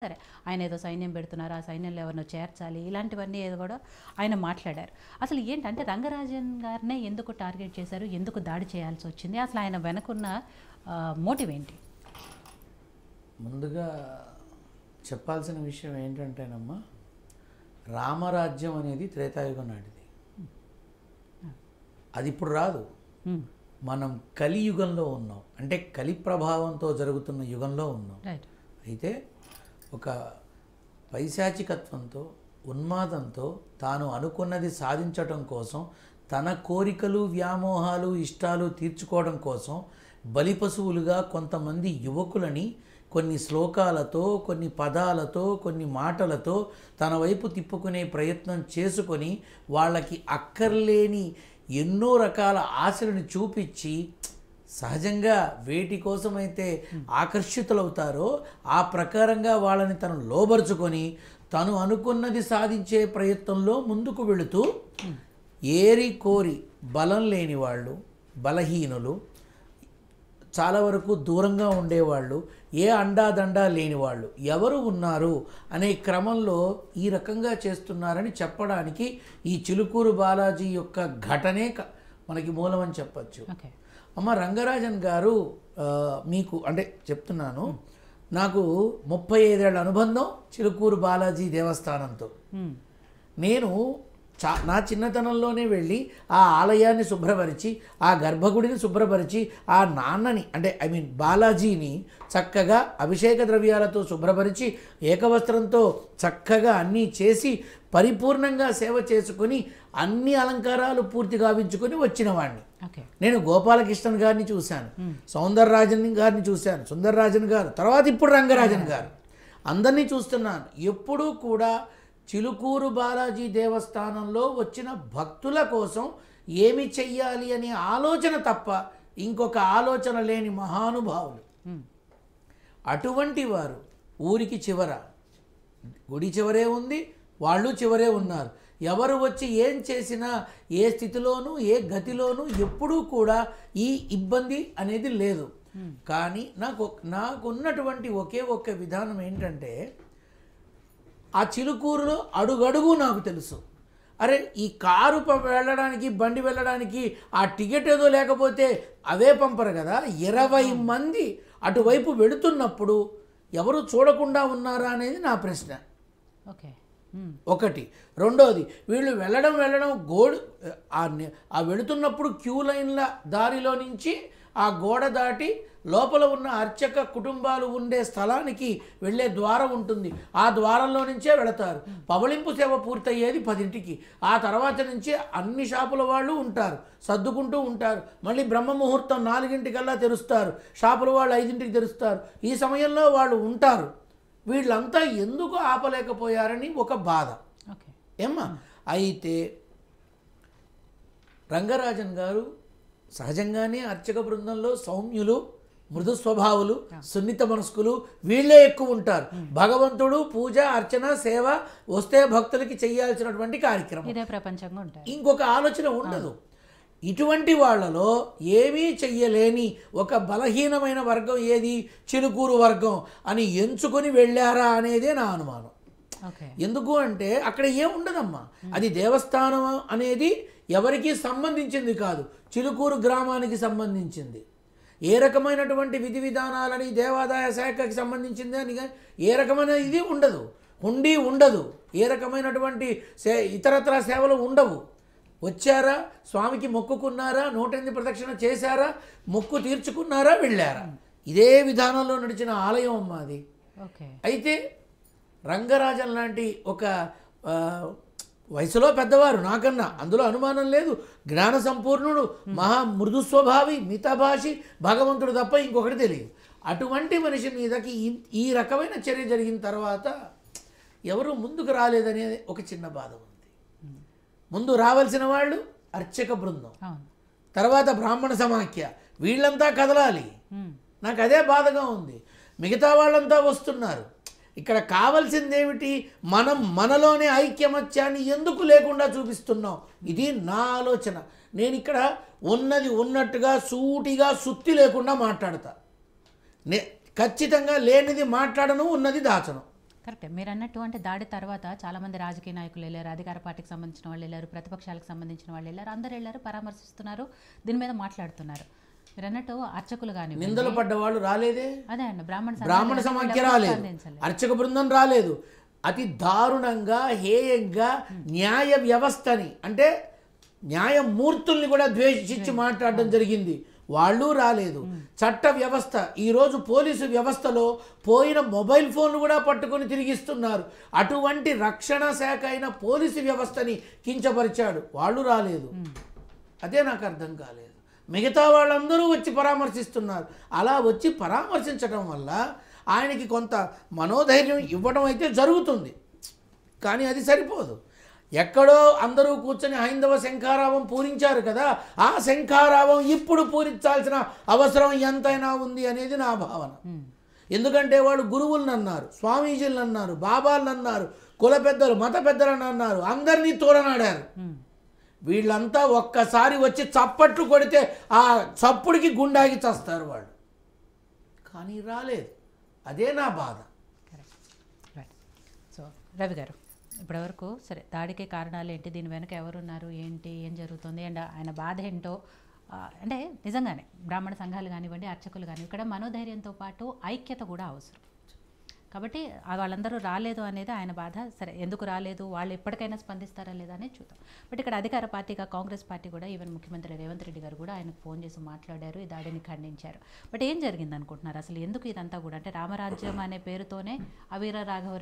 సరే. ఆయనేదో సైన్యం పెడుతున్నారు. ఆ సైన్యంలో ఎవరినో చేర్చాలి. ఇలాంటివన్నీ ఏదో కూడా ఆయన మాట్లాడారు. అసలు ఏంటంటే రంగరాజన్ గారినే ఎందుకు టార్గెట్ చేశారు? ఎందుకు దాడి చేయాల్సొచ్చింది? అసలు ఆయన వెనకున్న మోటివ్ ఏంటి? ముందుగా చెప్పాల్సిన విషయం ఏంటంటేనమ్మా, రామరాజ్యం అనేది త్రేతాయుగం నాటిది. అది ఇప్పుడు రాదు. మనం కలియుగంలో ఉన్నాం. అంటే కలి ప్రభావంతో జరుగుతున్న యుగంలో ఉన్నాం. అయితే ఒక పైశాచికత్వంతో, ఉన్మాదంతో తాను అనుకున్నది సాధించటం కోసం, తన కోరికలు, వ్యామోహాలు, ఇష్టాలు తీర్చుకోవడం కోసం బలిపశువులుగా కొంతమంది యువకులని కొన్ని శ్లోకాలతో, కొన్ని పదాలతో, కొన్ని మాటలతో తన వైపు తిప్పుకునే ప్రయత్నం చేసుకొని వాళ్ళకి అక్కర్లేని ఎన్నో రకాల ఆశలను చూపించి సహజంగా వేటి కోసమైతే ఆకర్షితులవుతారో ఆ ప్రకారంగా వాళ్ళని తను లోబరుచుకొని తను అనుకున్నది సాధించే ప్రయత్నంలో ముందుకు వెళుతూ ఏరి కోరి బలం లేని వాళ్ళు, బలహీనులు, చాలా వరకు దూరంగా ఉండేవాళ్ళు, ఏ అండాదండా లేని వాళ్ళు ఎవరు ఉన్నారు అనే క్రమంలో ఈ రకంగా చేస్తున్నారని చెప్పడానికి ఈ చిలుకూరు బాలాజీ యొక్క ఘటనే మనకి మూలమని చెప్పచ్చు. అమ్మ, రంగరాజన్ గారు మీకు అంటే చెప్తున్నాను, నాకు 35 ఏళ్ల అనుబంధం చిలుకూరు బాలాజీ దేవస్థానంతో. నేను నా చిన్నతనంలోనే వెళ్ళి ఆ ఆలయాన్ని శుభ్రపరిచి, ఆ గర్భగుడిని శుభ్రపరిచి, ఆ నాన్నని అంటే బాలాజీని చక్కగా అభిషేక ద్రవ్యాలతో శుభ్రపరిచి, ఏకవస్త్రంతో చక్కగా అన్నీ చేసి పరిపూర్ణంగా సేవ చేసుకుని అన్ని అలంకారాలు పూర్తి గావించుకొని వచ్చిన వాడిని. నేను గోపాలకృష్ణన్ గారిని చూశాను, సౌందరరాజన్ గారిని చూశాను, సుందరరాజన్ గారు, తర్వాత ఇప్పుడు రంగరాజన్ గారు, అందరినీ చూస్తున్నాను. ఎప్పుడూ కూడా చిలుకూరు బాలాజీ దేవస్థానంలో వచ్చిన భక్తుల కోసం ఏమి చెయ్యాలి అనే ఆలోచన తప్ప ఇంకొక ఆలోచన లేని మహానుభావులు. అటువంటి వారు ఊరికి చివర, గుడి చివరే ఉంది, వాళ్ళు చివరే ఉన్నారు. ఎవరు వచ్చి ఏం చేసినా ఏ స్థితిలోనూ ఏ గతిలోనూ ఎప్పుడూ కూడా ఈ ఇబ్బంది అనేది లేదు. కానీ నాకున్నటువంటి ఒకే ఒక్క విధానం ఏంటంటే, ఆ చిలుకూరులో అడుగడుగు నాకు తెలుసు. అరే, ఈ కారు వెళ్ళడానికి, బండి వెళ్ళడానికి ఆ టికెట్ ఏదో లేకపోతే అవే పంపరు కదా. 20 మంది అటువైపు వెళుతున్నప్పుడు ఎవరు చూడకుండా ఉన్నారా అనేది నా ప్రశ్న. ఒకటి. రెండోది, వీళ్ళు వెళ్ళడం ఆ వెళుతున్నప్పుడు క్యూ లైన్ల దారిలో నుంచి ఆ గోడ దాటి లోపల ఉన్న అర్చక కుటుంబాలు ఉండే స్థలానికి వెళ్ళే ద్వారం ఉంటుంది. ఆ ద్వారంలో నుంచే వెళతారు. పవళింపు సేవ పూర్తయ్యేది 10ంటికి. ఆ తర్వాత నుంచి అన్ని షాపుల వాళ్ళు ఉంటారు, సర్దుకుంటూ ఉంటారు. మళ్ళీ బ్రహ్మ ముహూర్తం 4ంటికల్లా తెరుస్తారు. షాపుల వాళ్ళు 5ంటికి తెరుస్తారు. ఈ సమయంలో వాళ్ళు ఉంటారు. వీళ్ళంతా ఎందుకు ఆపలేకపోయారని ఒక బాధ. ఏమ్మా, అయితే రంగరాజన్ గారు సహజంగానే అర్చక బృందంలో సౌమ్యులు, మృదు స్వభావులు, సున్నిత మనస్కులు వీళ్ళే ఎక్కువ ఉంటారు. భగవంతుడు పూజ, అర్చన, సేవ వస్తే భక్తులకి చేయాల్సినటువంటి కార్యక్రమం ఇదే ప్రపంచంగా ఉంటారు. ఇంకొక ఆలోచన ఉండదు. ఇటువంటి వాళ్ళలో ఏమీ చెయ్యలేని ఒక బలహీనమైన వర్గం ఏది? చిలుకూరు వర్గం అని ఎంచుకొని వెళ్ళారా అనేదే నా అనుమానం. ఎందుకు అంటే అక్కడ ఏముండదమ్మా. అది దేవస్థానం అనేది ఎవరికి సంబంధించింది కాదు, చిలుకూరు గ్రామానికి సంబంధించింది. ఏ రకమైనటువంటి విధి విధానాలని దేవాదాయ శాఖకి సంబంధించింది అని ఏ రకమైన ఇది ఉండదు, హుండీ ఉండదు, ఏ రకమైనటువంటి ఇతరత్ర సేవలు ఉండవు. వచ్చారా, స్వామికి మొక్కుకున్నారా, 108 ప్రదక్షిణ చేశారా, మొక్కు తీర్చుకున్నారా, వెళ్ళారా. ఇదే విధానంలో నడిచిన ఆలయం అమ్మ అది. అయితే రంగరాజన్ లాంటి ఒక వయసులో పెద్దవారు నాకన్నా, అందులో అనుమానం లేదు, జ్ఞాన సంపూర్ణుడు, మహా మృదు స్వభావి, మితభాషి, భగవంతుడు తప్ప ఇంకొకటి తెలియదు. అటువంటి మనిషి మీదకి ఈ రకమైన చర్య జరిగిన తర్వాత ఎవరు ముందుకు రాలేదనే ఒక చిన్న బాధ ఉంది. ముందు రావాల్సిన వాళ్ళు అర్చక బృందం, తర్వాత బ్రాహ్మణ సమాఖ్య, వీళ్ళంతా కదలాలి. నాకు అదే బాధగా ఉంది. మిగతా వాళ్ళంతా వస్తున్నారు. ఇక్కడ కావాల్సిందేమిటి? మనం మనలోనే ఐక్యమత్యాన్ని ఎందుకు లేకుండా చూపిస్తున్నాం? ఇది నా ఆలోచన. నేను ఇక్కడ ఉన్నది ఉన్నట్టుగా సూటిగా సుత్తి లేకుండా మాట్లాడతా. ఖచ్చితంగా లేనిది మాట్లాడను, ఉన్నది దాచను. కరెక్టే మీరు అన్నట్టు. అంటే దాడి తర్వాత చాలామంది రాజకీయ నాయకులు వెళ్ళారు, అధికార పార్టీకి సంబంధించిన వాళ్ళు వెళ్ళారు, ప్రతిపక్షాలకు సంబంధించిన వాళ్ళు వెళ్ళారు, అందరు వెళ్ళారు, పరామర్శిస్తున్నారు, దీని మీద మాట్లాడుతున్నారు. మీరు అన్నట్టు అర్చకులు కానీ నిందలు పడ్డ వాళ్ళు రాలేదే, అదే అండి బ్రాహ్మణ సమాఖ్య రాలేదు, అర్చక బృందం రాలేదు. అతి దారుణంగా హేయంగా న్యాయ వ్యవస్థని అంటే న్యాయమూర్తుల్ని కూడా ద్వేషించి మాట్లాడడం జరిగింది. వాళ్ళు రాలేదు. చట్ట వ్యవస్థ ఈరోజు పోలీసు వ్యవస్థలో పోయిన మొబైల్ ఫోన్లు కూడా పట్టుకొని తిరిగిస్తున్నారు. అటువంటి రక్షణ శాఖ అయిన పోలీసు వ్యవస్థని కించపరిచాడు, వాళ్ళు రాలేదు. అదే నాకు అర్థం కాలేదు. మిగతా వాళ్ళందరూ వచ్చి పరామర్శిస్తున్నారు. అలా వచ్చి పరామర్శించడం వల్ల ఆయనకి కొంత మనోధైర్యం ఇవ్వడం అయితే జరుగుతుంది, కానీ అది సరిపోదు. ఎక్కడో అందరూ కూర్చొని హైందవ శంఖారావం పూరించారు కదా, ఆ శంఖారావం ఇప్పుడు పూరించాల్సిన అవసరం ఎంతైనా ఉంది అనేది నా భావన. ఎందుకంటే వాళ్ళు గురువులను అన్నారు, స్వామీజీలను అన్నారు, బాబాలను అన్నారు, కుల పెద్దలు మత పెద్దలను అన్నారు, అందరినీ తోడనాడారు. వీళ్ళంతా ఒక్కసారి వచ్చి చప్పట్లు కొడితే ఆ చప్పుడికి గుండాగి చస్తారు వాళ్ళు, కానీ రాలేదు. అదే నా బాధ. సో రవి గారు, ఇప్పటివరకు సరే దాడికి కారణాలు ఏంటి, దీని వెనక ఎవరున్నారు, ఏంటి, ఏం జరుగుతుంది, అండ్ ఆయన బాధ ఏంటో, అంటే నిజంగానే బ్రాహ్మణ సంఘాలు కానివ్వండి, అర్చకులు కానివ్వండి, ఇక్కడ మనోధైర్యంతో పాటు ఐక్యత కూడా అవసరం. కాబట్టి వాళ్ళందరూ రాలేదు అనేది ఆయన బాధ. సరే ఎందుకు రాలేదు, వాళ్ళు ఎప్పటికైనా స్పందిస్తారా లేదా అనేది చూద్దాం. బట్ ఇక్కడ అధికార పార్టీగా కాంగ్రెస్ పార్టీ కూడా, ఈవెన్ ముఖ్యమంత్రి రేవంత్ రెడ్డి గారు కూడా ఆయనకు ఫోన్ చేసి మాట్లాడారు, ఈ దాడిని ఖండించారు. బట్ ఏం జరిగింది అనుకుంటున్నారు అసలు, ఎందుకు ఇదంతా కూడా? అంటే రామరాజ్యం అనే పేరుతోనే అ వీర రాఘవ